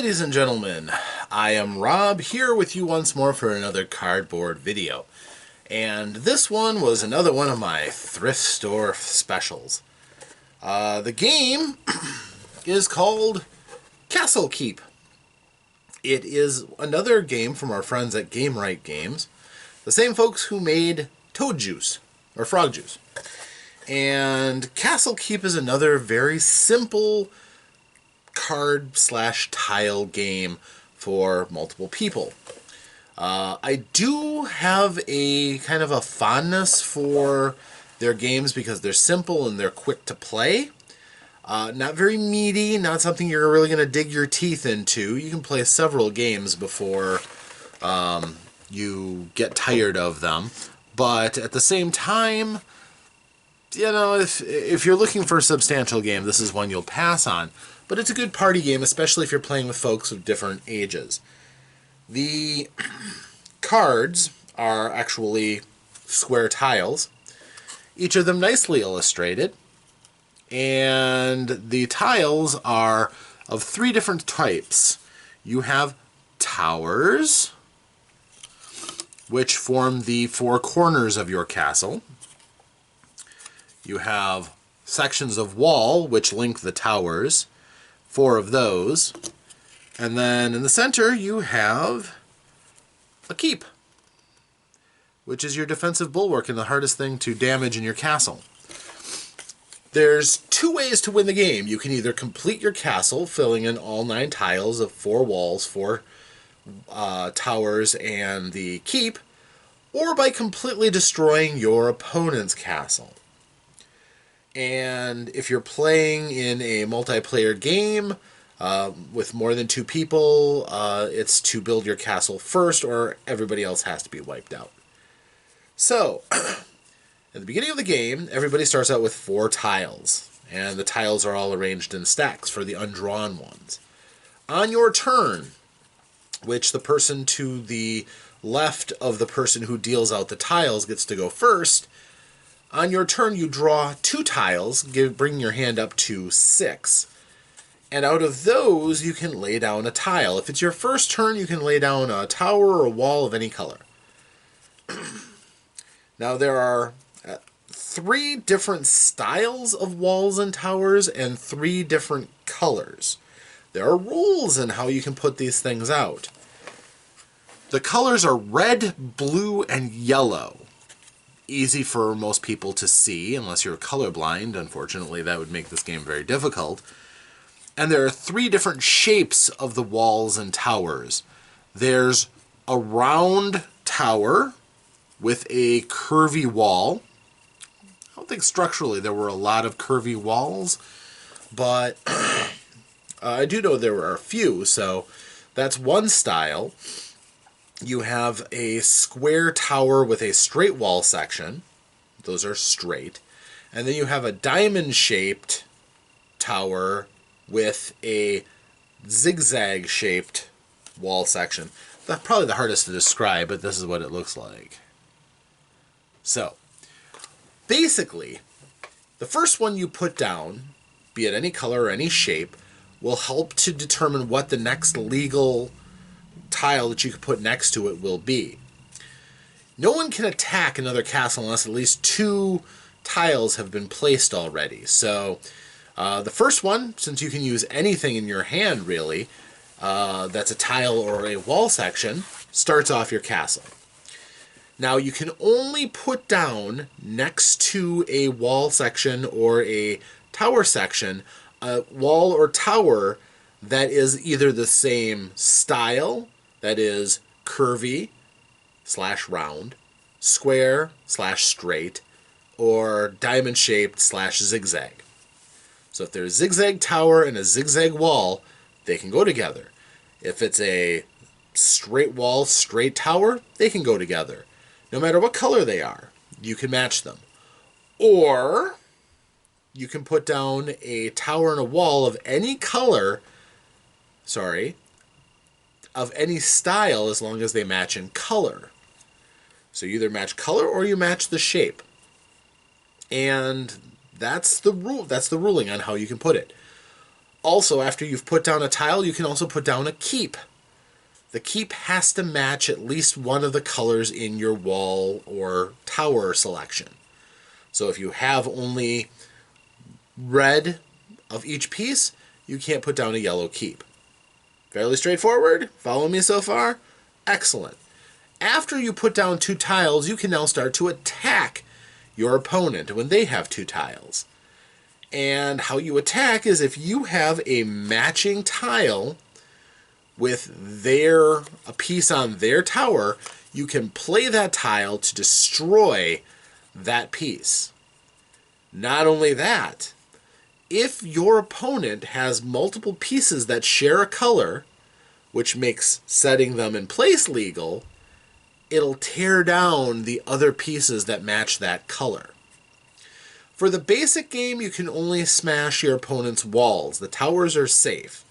Ladies and gentlemen, I am Rob here with you once more for another cardboard video. And this one was another one of my thrift store specials. The game is called Castle Keep. It is another game from our friends at Gamewright Games, the same folks who made Toad Juice, or Frog Juice. And Castle Keep is another very simple card/tile game for multiple people. I do have a kind of a fondness for their games because they're simple and they're quick to play. Not very meaty, not something you're really going to dig your teeth into. You can play several games before you get tired of them. But at the same time, you know, if you're looking for a substantial game, this is one you'll pass on. But it's a good party game, especially if you're playing with folks of different ages. The cards are actually square tiles, each of them nicely illustrated. And the tiles are of three different types. You have towers, which form the four corners of your castle. You have sections of wall, which link the towers. 4 of those. And then in the center you have a keep, which is your defensive bulwark and the hardest thing to damage in your castle. There's 2 ways to win the game. You can either complete your castle, filling in all 9 tiles of 4 walls, 4 towers, and the keep, or by completely destroying your opponent's castle. And if you're playing in a multiplayer game with more than 2 people, it's to build your castle first or everybody else has to be wiped out. So, at the beginning of the game, everybody starts out with 4 tiles. And the tiles are all arranged in stacks for the undrawn ones. On your turn, which the person to the left of the person who deals out the tiles gets to go first, on your turn, you draw 2 tiles, bringing your hand up to 6. And out of those, you can lay down a tile. If it's your first turn, you can lay down a tower or a wall of any color. Now, there are 3 different styles of walls and towers and 3 different colors. There are rules in how you can put these things out. The colors are red, blue, and yellow. Easy for most people to see, unless you're colorblind. Unfortunately, that would make this game very difficult. And there are 3 different shapes of the walls and towers. There's a round tower with a curvy wall. I don't think structurally there were a lot of curvy walls, but I do know there were a few, so that's one style. You have a square tower with a straight wall section. Those are straight. And then you have a diamond-shaped tower with a zigzag-shaped wall section. That's probably the hardest to describe, but this is what it looks like. So, basically, the first one you put down, be it any color or any shape, will help to determine what the next legal tile that you can put next to it will be. No one can attack another castle unless at least 2 tiles have been placed already. So the first one, since you can use anything in your hand really, that's a tile or a wall section, starts off your castle. Now you can only put down next to a wall section or a tower section a wall or tower that is either the same style, that is curvy / round, square / straight, or diamond shaped / zigzag. So if there's a zigzag tower and a zigzag wall, they can go together. If it's a straight wall, straight tower, they can go together. No matter what color they are, you can match them. Or you can put down a tower and a wall of any color, of any style, as long as they match in color. So you either match color or you match the shape. And that's the rule. That's the ruling on how you can put it. Also, after you've put down a tile, you can also put down a keep. The keep has to match at least one of the colors in your wall or tower selection. So if you have only red of each piece, you can't put down a yellow keep. Fairly straightforward. Follow me so far? Excellent. After you put down 2 tiles, you can now start to attack your opponent when they have 2 tiles. And how you attack is if you have a matching tile with a piece on their tower, you can play that tile to destroy that piece. Not only that, if your opponent has multiple pieces that share a color, which makes setting them in place legal, it'll tear down the other pieces that match that color. For the basic game, you can only smash your opponent's walls. The towers are safe.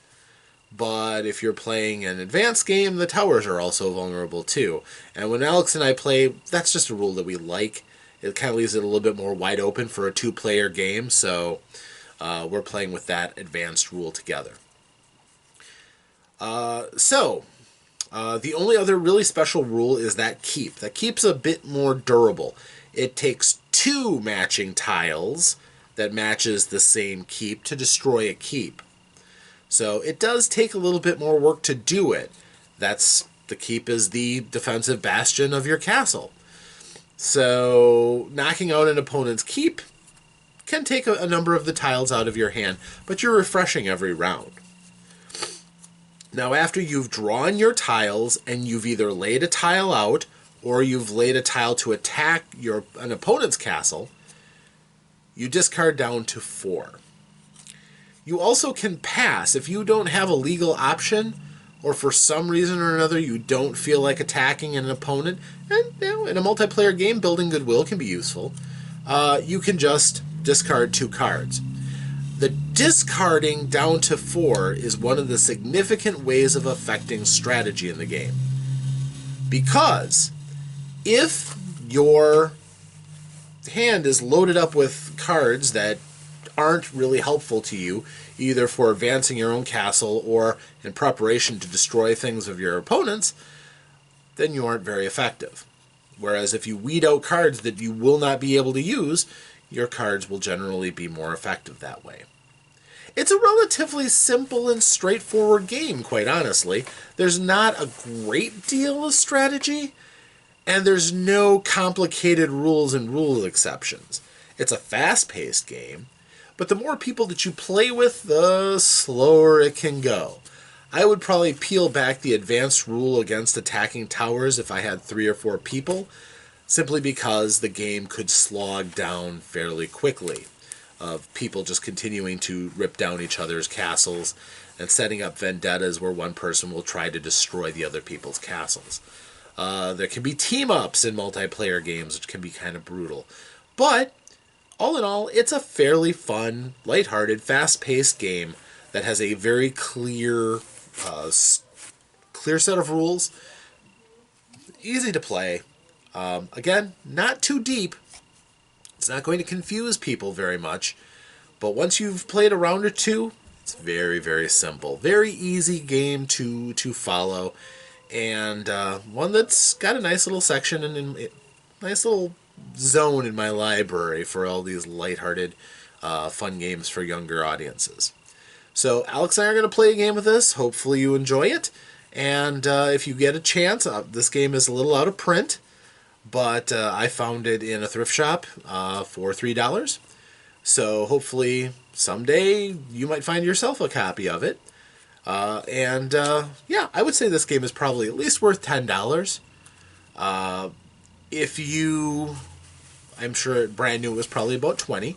But if you're playing an advanced game, the towers are also vulnerable too. And when Alex and I play, that's just a rule that we like. It kind of leaves it a little bit more wide open for a 2-player game, so we're playing with that advanced rule together. The only other really special rule is that keep. That keep's a bit more durable. It takes 2 matching tiles that matches the same keep to destroy a keep. So it does take a little bit more work to do it. The keep is the defensive bastion of your castle. So knocking out an opponent's keep can take a number of the tiles out of your hand, but you're refreshing every round. Now after you've drawn your tiles and you've either laid a tile out or you've laid a tile to attack an opponent's castle, you discard down to 4. You also can pass if you don't have a legal option, or for some reason or another you don't feel like attacking an opponent, and in a multiplayer game, building goodwill can be useful. You can just discard 2 cards. The discarding down to 4 is one of the significant ways of affecting strategy in the game. Because if your hand is loaded up with cards that aren't really helpful to you, either for advancing your own castle or in preparation to destroy things of your opponents, then you aren't very effective. Whereas if you weed out cards that you will not be able to use, your cards will generally be more effective that way. It's a relatively simple and straightforward game, quite honestly. There's not a great deal of strategy, and there's no complicated rules and rule exceptions. It's a fast-paced game, but the more people that you play with, the slower it can go. I would probably peel back the advanced rule against attacking towers if I had 3 or 4 people, simply because the game could slog down fairly quickly, of people just continuing to rip down each other's castles and setting up vendettas where one person will try to destroy the other people's castles. There can be team-ups in multiplayer games, which can be kind of brutal. But all in all, it's a fairly fun, lighthearted, fast-paced game that has a very clear set of rules. Easy to play. Again, not too deep. It's not going to confuse people very much. But once you've played a round or 2, it's very, very simple. Very easy game to follow. And one that's got a nice little section and a nice little zone in my library for all these lighthearted, fun games for younger audiences. So Alex and I are going to play a game of this. Hopefully you enjoy it. And if you get a chance, this game is a little out of print, but I found it in a thrift shop for $3. So hopefully someday you might find yourself a copy of it. Yeah, I would say this game is probably at least worth $10. I'm sure brand new, it was probably about $20.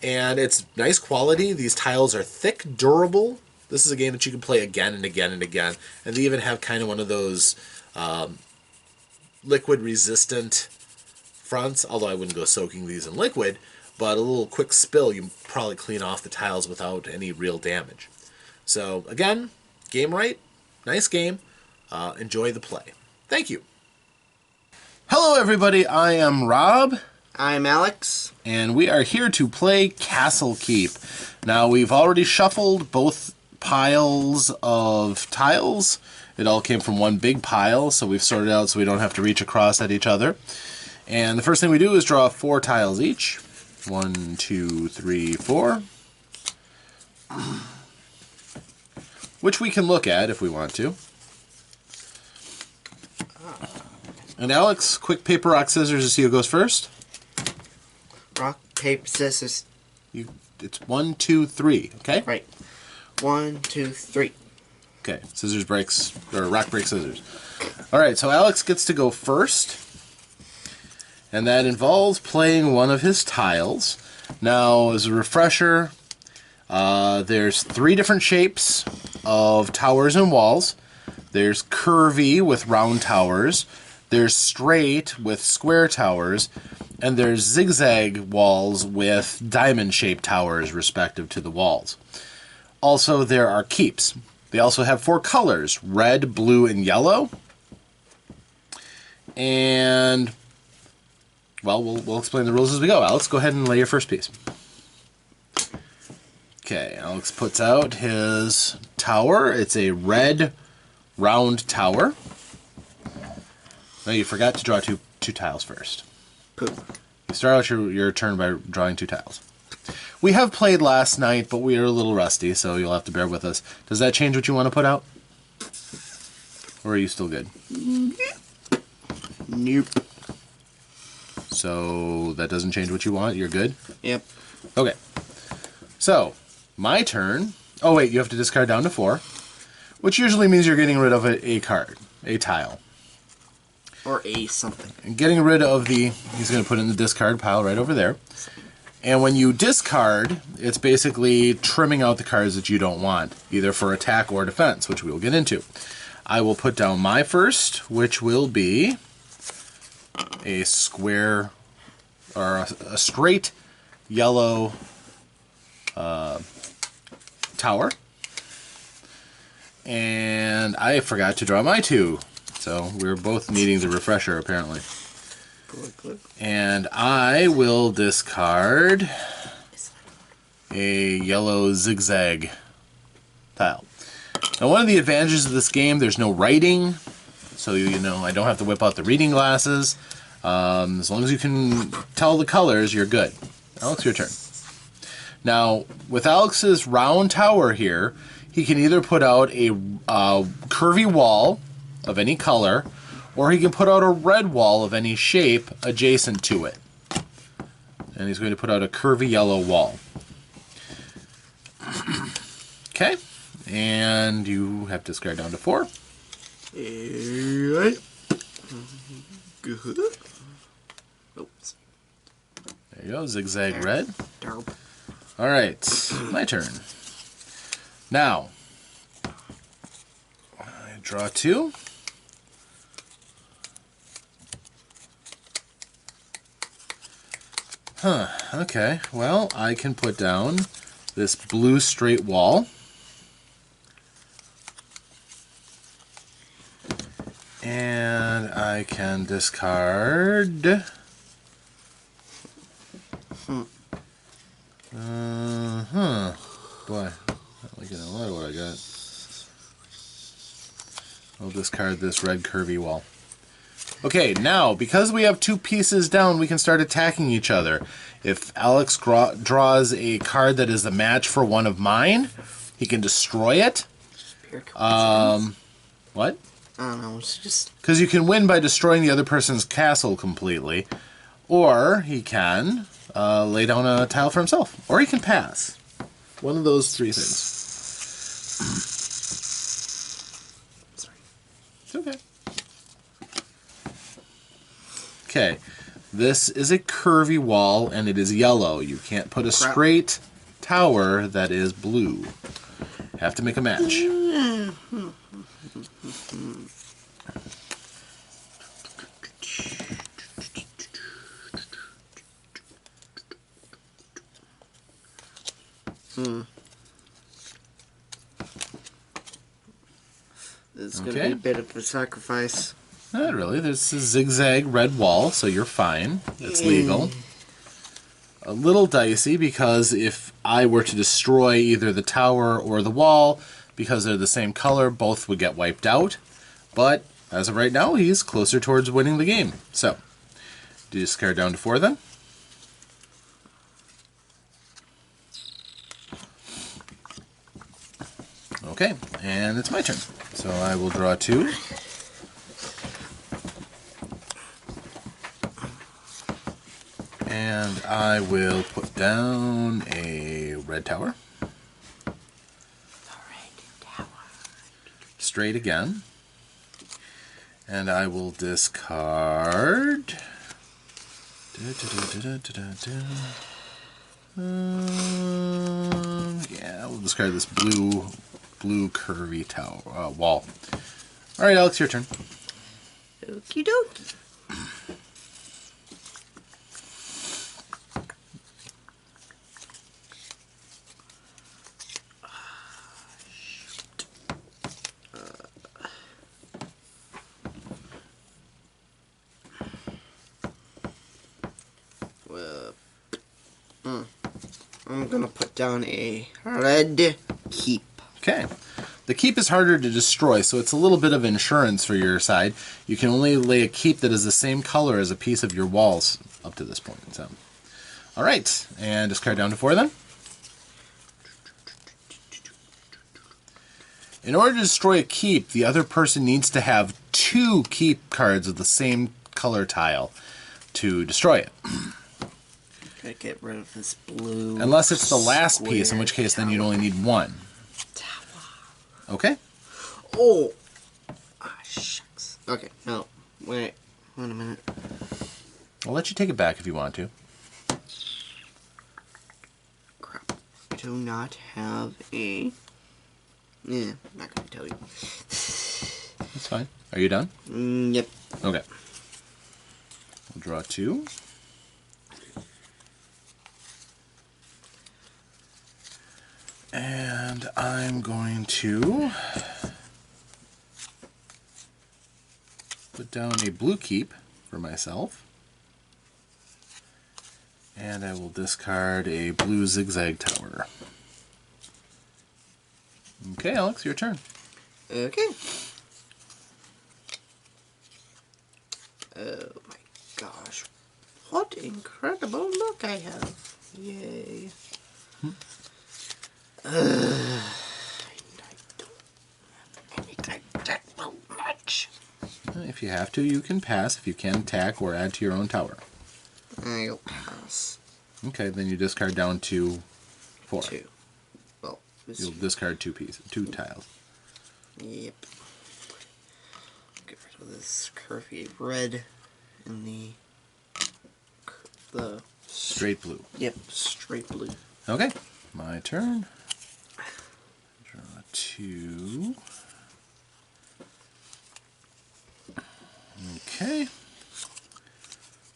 And it's nice quality. These tiles are thick, durable. This is a game that you can play again and again and again. And they even have kind of one of those liquid-resistant fronts, although I wouldn't go soaking these in liquid, but a little quick spill, you probably clean off the tiles without any real damage. So, again, Gamewright, nice game. Enjoy the play. Thank you. Hello, everybody. I am Rob. I'm Alex. And we are here to play Castle Keep. Now, we've already shuffled both piles of tiles. It all came from one big pile, so we've sorted out so we don't have to reach across at each other. And the first thing we do is draw 4 tiles each. 1, 2, 3, 4. Which we can look at if we want to. And Alex, quick paper, rock, scissors to see who goes first. Rock, paper, scissors. It's 1, 2, 3, okay? Right. 1, 2, 3. Okay, scissors breaks, or rock breaks scissors. Alright, so Alex gets to go first. And that involves playing one of his tiles. Now, as a refresher, there's 3 different shapes of towers and walls. There's curvy with round towers. There's straight with square towers. And there's zigzag walls with diamond-shaped towers respective to the walls. Also, there are keeps. They also have 4 colors, red, blue, and yellow. And, well, we'll explain the rules as we go. Alex, go ahead and lay your first piece. Okay, Alex puts out his tower. It's a red, round tower. No, you forgot to draw two tiles first. Poop. You start out your turn by drawing 2 tiles. We have played last night, but we are a little rusty, so you'll have to bear with us. Does that change what you want to put out? Or are you still good? Nope. So that doesn't change what you want? You're good? Yep. Okay. So, my turn. Oh, wait, you have to discard down to 4, which usually means you're getting rid of a card, a tile. Or a something. And getting rid of he's going to put it in the discard pile right over there. And when you discard, it's basically trimming out the cards that you don't want, either for attack or defense, which we will get into. I will put down my first, which will be a square, or a straight yellow tower. And I forgot to draw my 2. So we're both needing the refresher, apparently. And I will discard a yellow zigzag tile. Now, one of the advantages of this game, there's no writing. So, you know, I don't have to whip out the reading glasses. As long as you can tell the colors, you're good. Alex, your turn. Now, with Alex's round tower here, he can either put out a curvy wall of any color, or he can put out a red wall of any shape adjacent to it. And he's going to put out a curvy yellow wall. Okay, and you have to discard down to 4. Right. Good. Oops. There you go, zigzag red. Derp. Alright, my turn. Now, I draw 2. Okay. Well, I can put down this blue straight wall. And I can discard... Boy, not liking a lot of what I got. I'll discard this red curvy wall. Okay, now, because we have 2 pieces down, we can start attacking each other. If Alex draws a card that is the match for one of mine, he can destroy it. What? I don't know, it's just... Because you can win by destroying the other person's castle completely. Or he can lay down a tile for himself. Or he can pass. One of those 3 things. Sorry. It's okay. Okay, this is a curvy wall, and it is yellow. You can't put a straight tower that is blue. Have to make a match. This is going to be a bit of a sacrifice. Not really. There's a zigzag red wall, so you're fine. It's legal. a little dicey because if I were to destroy either the tower or the wall, because they're the same color, both would get wiped out. But as of right now, he's closer towards winning the game. So, discard down to 4 then. Okay, and it's my turn. So I will draw 2. And I will put down a red tower. Straight again. And I will discard... yeah, we'll discard this blue curvy tower wall. All right, Alex, your turn. Okie dokie. I'm gonna put down a red keep. Okay. The keep is harder to destroy, so it's a little bit of insurance for your side. You can only lay a keep that is the same color as a piece of your walls up to this point. So, all right, and discard down to 4 then. In order to destroy a keep, the other person needs to have 2 keep cards of the same color tile to destroy it. Gotta get rid of this blue. Unless it's the last piece, in which case then you'd only need 1. Okay? Oh! Ah, shucks. Okay, no. Wait a minute. I'll let you take it back if you want to. Crap. I do not have a... Yeah, I'm not gonna tell you. That's fine. Are you done? Yep. Okay. We'll draw 2. And I'm going to put down a blue keep for myself. And I will discard a blue zigzag tower. Okay, Alex, your turn. Okay. Oh my gosh. What incredible luck I have. Yay. I don't have anything that will match. If you have to, you can pass. If you can, attack or add to your own tower. I'll pass. Okay, then you discard down to 4. 2. Well, You'll discard 2 pieces, 2 tiles. Yep. Get rid of this curvy red and the Straight blue. Yep, straight blue. Okay, my turn. Draw 2. Okay.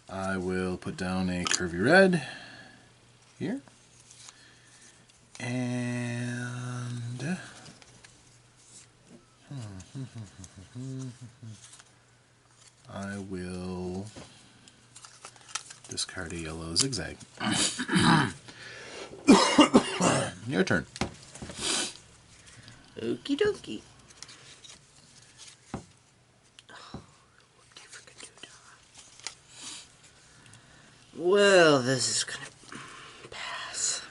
I will put down a curvy red here. And I will discard a yellow zigzag. Your turn. Okie dokie. Well, this is gonna pass.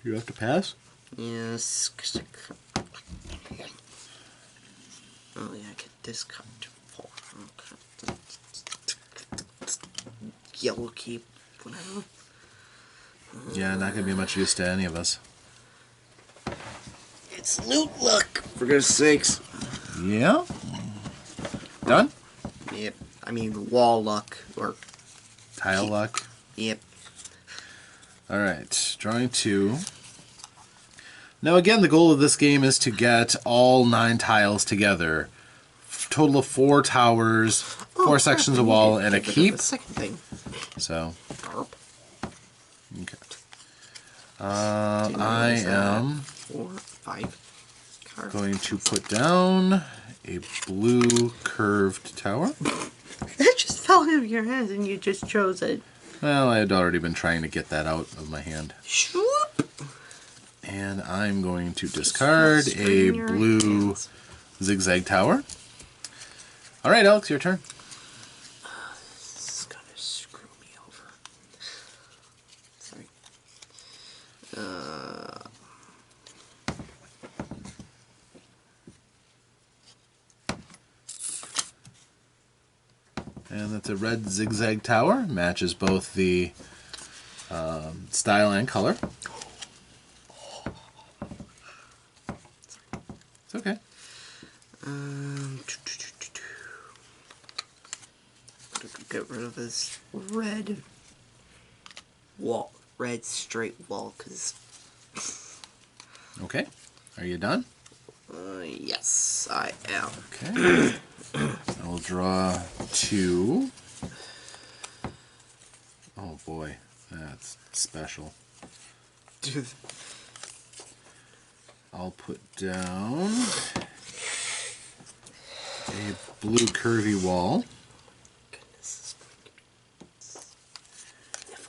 You have to pass? Yes. Oh yeah, I could discard 4. Okay. Yellow keep, whatever. Yeah, not gonna be much use to any of us. It's loot luck, for goodness sakes. Yeah? Done? Yep. I mean wall luck or Tile luck. Yep. Alright, drawing 2. Now again, the goal of this game is to get all 9 tiles together. Total of 4 towers, 4 sections of wall, and a keep. The second thing. So, Garp. okay. I am 4, 5 cards. going to put down a blue curved tower. That just fell out of your hands and you just chose it. Well, I had already been trying to get that out of my hand. Shoop. And I'm going to discard a blue zigzag tower. All right, Alex, your turn. This is gonna screw me over. Sorry. And that's a red zigzag tower. Matches both the style and color. It's okay. Get rid of this red straight wall, cause. Okay. Are you done? Yes, I am. Okay. I will draw 2. Oh boy, that's special. Dude. I'll put down a blue curvy wall. Goodness.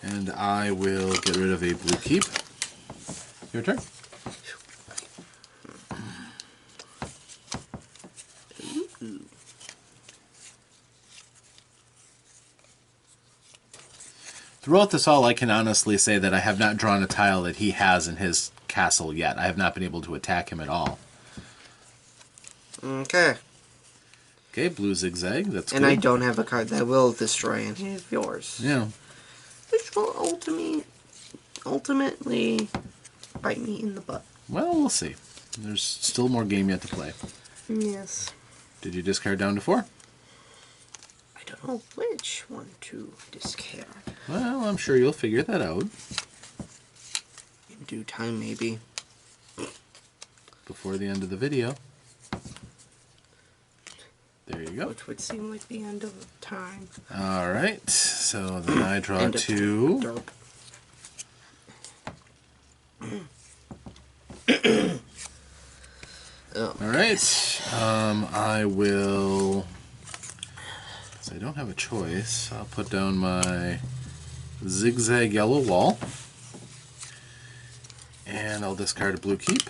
And I will get rid of a blue keep. Your turn. Throughout this all, I can honestly say that I have not drawn a tile that he has in his castle yet. I have not been able to attack him at all. Okay. Okay, blue zigzag. That's and good. I don't have a card that will destroy any of yours. Yeah. Which will ultimately bite me in the butt. Well, we'll see. There's still more game yet to play. Yes. Did you discard down to 4? I don't know which one to discard. Well, I'm sure you'll figure that out. In due time, maybe. Before the end of the video. There you go. Which would seem like the end of time. Alright, so then I draw End of 2. Derp. Oh. Alright, I will... So I don't have a choice. I'll put down my zigzag yellow wall. And I'll discard a blue keep.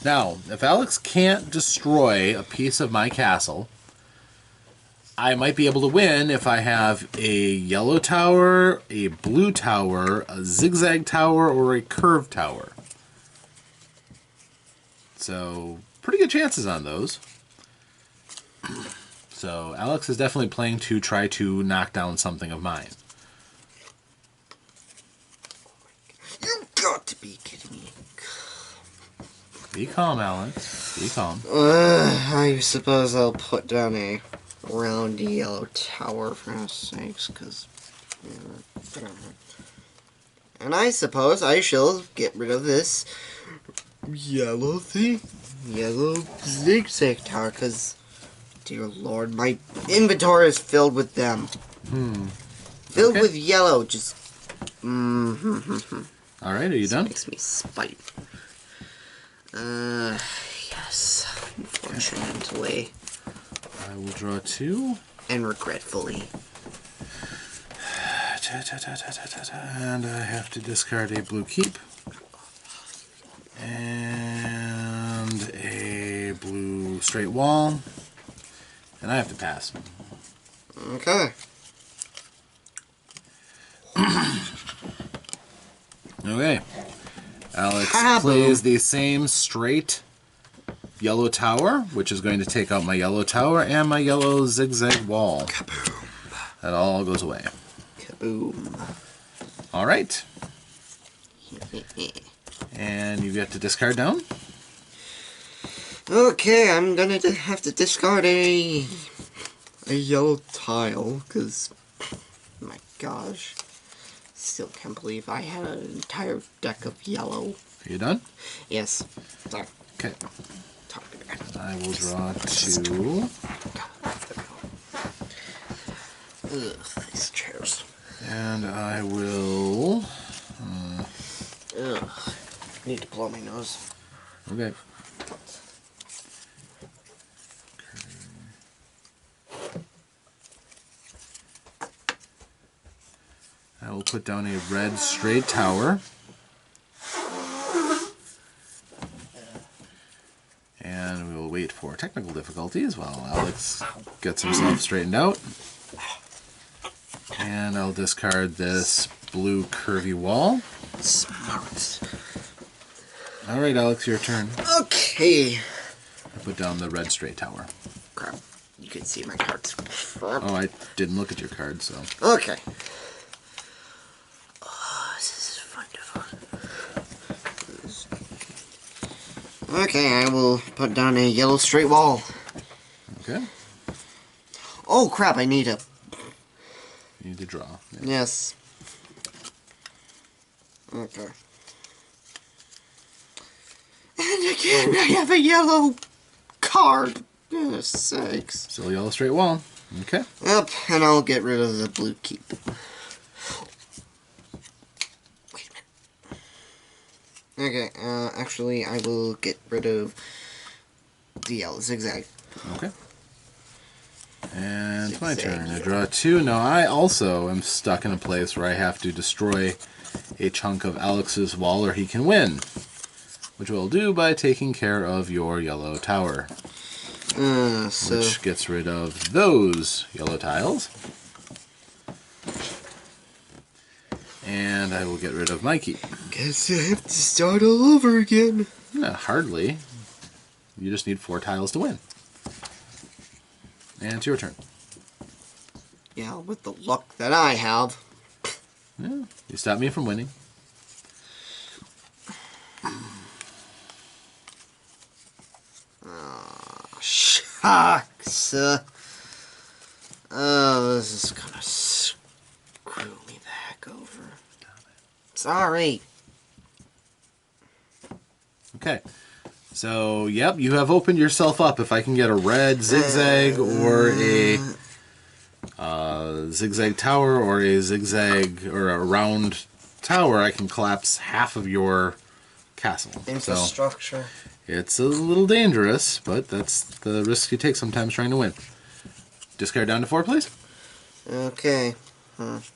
Now, if Alex can't destroy a piece of my castle, I might be able to win if I have a yellow tower, a blue tower, a zigzag tower, or a curved tower. So, pretty good chances on those. So, Alex is definitely playing to try to knock down something of mine. You got to be kidding me. Be calm, Alex. Be calm. I suppose I'll put down a round yellow tower for our sakes, because... And I suppose I shall get rid of this yellow thing. Yellow zigzag tower, because... Dear Lord, my inventory is filled with them. Filled with yellow, just... Alright, are you done? Makes me spite. Yes. Unfortunately. I will draw 2. And regretfully. And I have to discard a blue keep. And a blue straight wall. And I have to pass. Okay. Okay. Alex Kaboom. plays the same straight yellow tower, which is going to take out my yellow tower and my yellow zigzag wall. Kaboom. That all goes away. Kaboom. All right. And you get to discard down. Okay, I'm gonna have to discard a yellow tile, because, my gosh, still can't believe I had an entire deck of yellow. Are you done? Yes. Sorry. Okay. Talk about it. I will draw 2. Ugh, these chairs. And I will... Ugh. Need to blow my nose. Okay. put down a red straight tower. And we will wait for technical difficulties while Alex gets himself straightened out. And I'll discard this blue curvy wall. Smart. Alright, Alex, your turn. Okay. I put down the red straight tower. Crap. You can see my cards. Oh, I didn't look at your card, so... Okay. Oh, this is wonderful. Okay, I will put down a yellow straight wall. Okay. Oh, crap, I need a... You need to draw. Yeah. Yes. Okay. And again, I have a yellow card. Goodness sakes. Still a yellow straight wall. Okay. Yep, and I'll get rid of the blue keep. Wait a minute. Okay, actually, I will get rid of the yellow zigzag. Okay. And it's my turn. I draw 2. Now, I also am stuck in a place where I have to destroy a chunk of Alex's wall or he can win. Which we'll do by taking care of your yellow tower. Which gets rid of those yellow tiles. And I will get rid of my keep. Guess I have to start all over again. Hardly. You just need 4 tiles to win. And it's your turn. Yeah, with the luck that I have. Yeah, you stopped me from winning. Shucks. Oh, this is gonna screw me the heck over. Sorry. Okay. So, yep, you have opened yourself up. If I can get a red zigzag or a zigzag tower or a zigzag or a round tower, I can collapse half of your castle. Infrastructure. So, it's a little dangerous, but that's the risk you take sometimes trying to win. Discard down to 4, please. Okay. Guess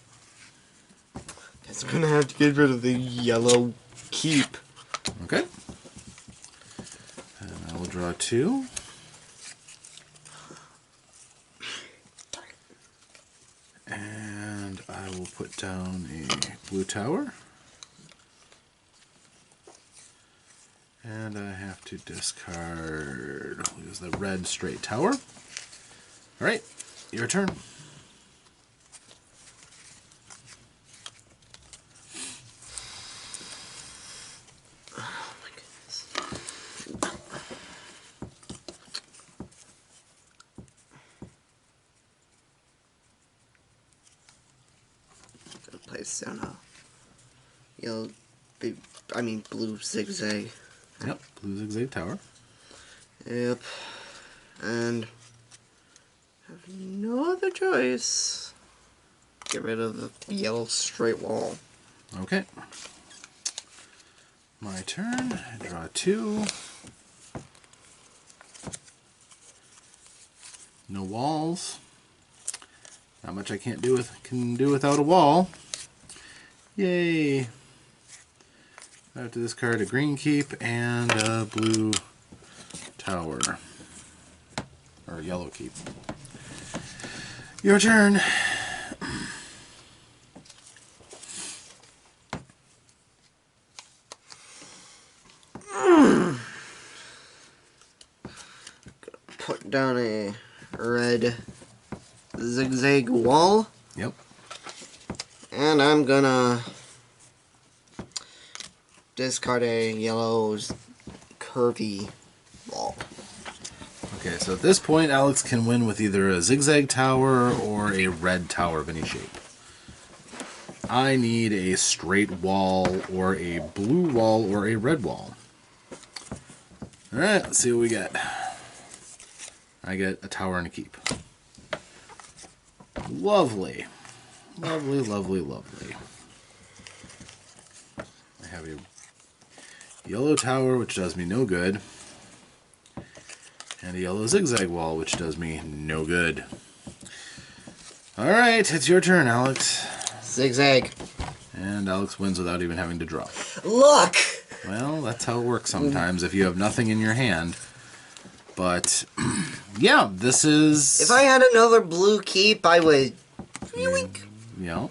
I'm gonna have to get rid of the yellow keep. Okay. And I will draw 2. And I will put down a blue tower. And I have to discard, I'll use the red straight tower. Alright, your turn. Oh my goodness. Gonna place down a yellow, blue zigzag. Yep, blue zigzag tower. Yep. And have no other choice. Get rid of the yellow straight wall. Okay. My turn. I draw 2. No walls. Not much I can do without a wall. Yay. I have to discard a green keep and a blue tower. Or a yellow keep. Your turn. Put down a red zigzag wall. Yep. And I'm gonna discard a yellow curvy wall. Okay, so at this point, Alex can win with either a zigzag tower or a red tower of any shape. I need a straight wall or a blue wall or a red wall. Alright, let's see what we get. I get a tower and a keep. Lovely. Lovely, lovely, lovely. I have a yellow tower, which does me no good. And a yellow zigzag wall, which does me no good. Alright, it's your turn, Alex. Zigzag. And Alex wins without even having to draw. Look! Well, that's how it works sometimes if you have nothing in your hand. But, yeah, this is... If I had another blue keep, I would... Yeah.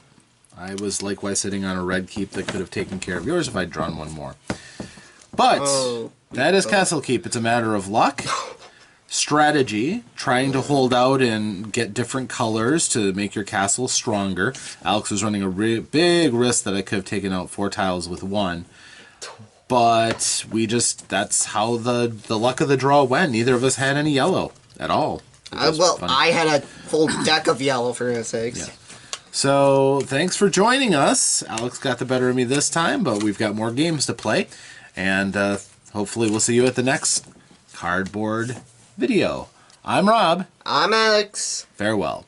I was likewise sitting on a red keep that could have taken care of yours if I'd drawn one more. But, that is Castle Keep. It's a matter of luck, strategy, trying to hold out and get different colors to make your castle stronger. Alex was running a big risk that I could have taken out 4 tiles with 1. But that's how the luck of the draw went. Neither of us had any yellow at all. I had a full deck of yellow, for goodness sakes. Yeah. So, thanks for joining us. Alex got the better of me this time, but we've got more games to play. And hopefully we'll see you at the next cardboard video. I'm Rob. I'm Alex. Farewell.